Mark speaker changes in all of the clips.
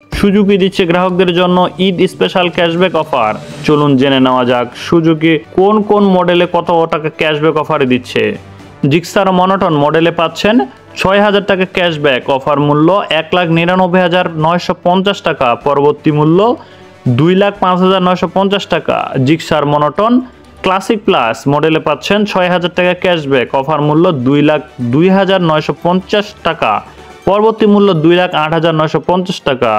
Speaker 1: Suzuki দিচ্ছে গ্রাহকদের জন্য ঈদ স্পেশাল ক্যাশব্যাক অফার। চলুন জেনে নেওয়া যাক সুজুকি কোন কোন মডেলে কত টাকা ক্যাশব্যাক অফারে দিচ্ছে। জিক্সার মনোটন মডেলে পাচ্ছেন ৬,০০০ টাকা ক্যাশব্যাক, অফার মূল্য ১,৯৯,৯৫০ টাকা, পরবর্তী মূল্য ২,০৫,৯৫০ টাকা। জিক্সার মনোটন ক্লাসিক প্লাস মডেলে পাচ্ছেন ৬,০০০ টাকা ক্যাশব্যাক, অফার মূল্য ২,০২,৯৫০ টাকা, পরবর্তী মূল্য ২,০৮,৯৫০ টাকা।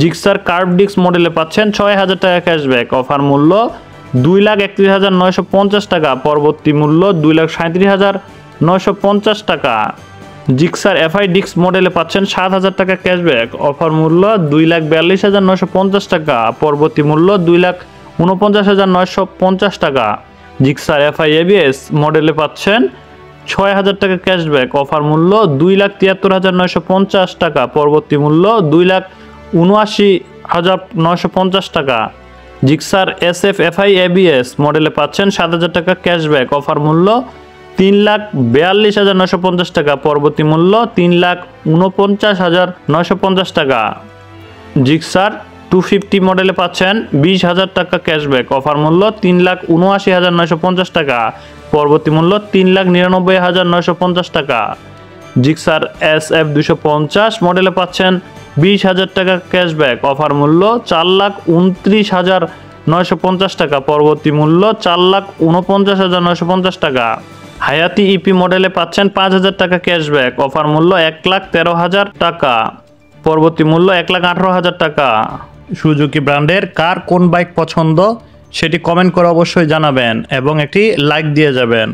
Speaker 1: জিক্সার কার্ভ ডিস্ক মডেলে পাচ্ছেন ৬,০০০ টাকা ক্যাশব্যাক, অফার মূল্য ২,৩১,৯৫০ টাকা, পরবর্তী মূল্য ২,৩৭,৯৫০ টাকা। জিক্সার এফআই ডিস্ক মডেলে পাচ্ছেন ৭,০০০ টাকা ক্যাশব্যাক, অফার মূল্য ২,৪২,৯৫০ টাকা, পরবর্তী মূল্য ২,৪৯,৯৫০ টাকা। জিক্সার এফআই এবিএস মডেলে পাচ্ছেন ৬,০০০ টাকা ক্যাশব্যাক, অফার মূল্য ২,৭৩,৯৫০ টাকা, পরবর্তী মূল্য ২,৭৯,৯৫০ টাকা। জিক্সার এসএফ এফআই এবিএস মডেলে পাচ্ছেন ৭,০০০ টাকা ক্যাশব্যাক, অফার মূল্য ৩,৪২,৯৫০ টাকা, পরবর্তী মূল্য ৩,৪৯,৯৫০ টাকা। জিক্সার 250 মডেলে পাচ্ছেন ২০,০০০ টাকা ক্যাশব্যাক, অফার মূল্য ৩,৭৯,৯৫০ টাকা, পরবর্তী মূল্য ৩,৯৯,৯৫০ টাকা। জিক্সার এসএফ ২৫০ মডেলে পাচ্ছেন ২০,০০০ টাকা ক্যাশব্যাক, অফার মূল্য ৪,২৯,৯৫০ টাকা, পরবর্তী মূল্য ৪,৪৯,৯৫০ টাকা। হায়াতি ইপি মডেলে পাচ্ছেন ৫,০০০ টাকা ক্যাশব্যাক, অফার মূল্য ১,১৩,০০০ টাকা, পরবর্তী মূল্য ১,১৮,০০০ টাকা। সুজুকি ব্র্যান্ডের কার কোন বাইক পছন্দ সেটি কমেন্ট করে অবশ্যই জানাবেন এবং একটি লাইক দিয়ে যাবেন।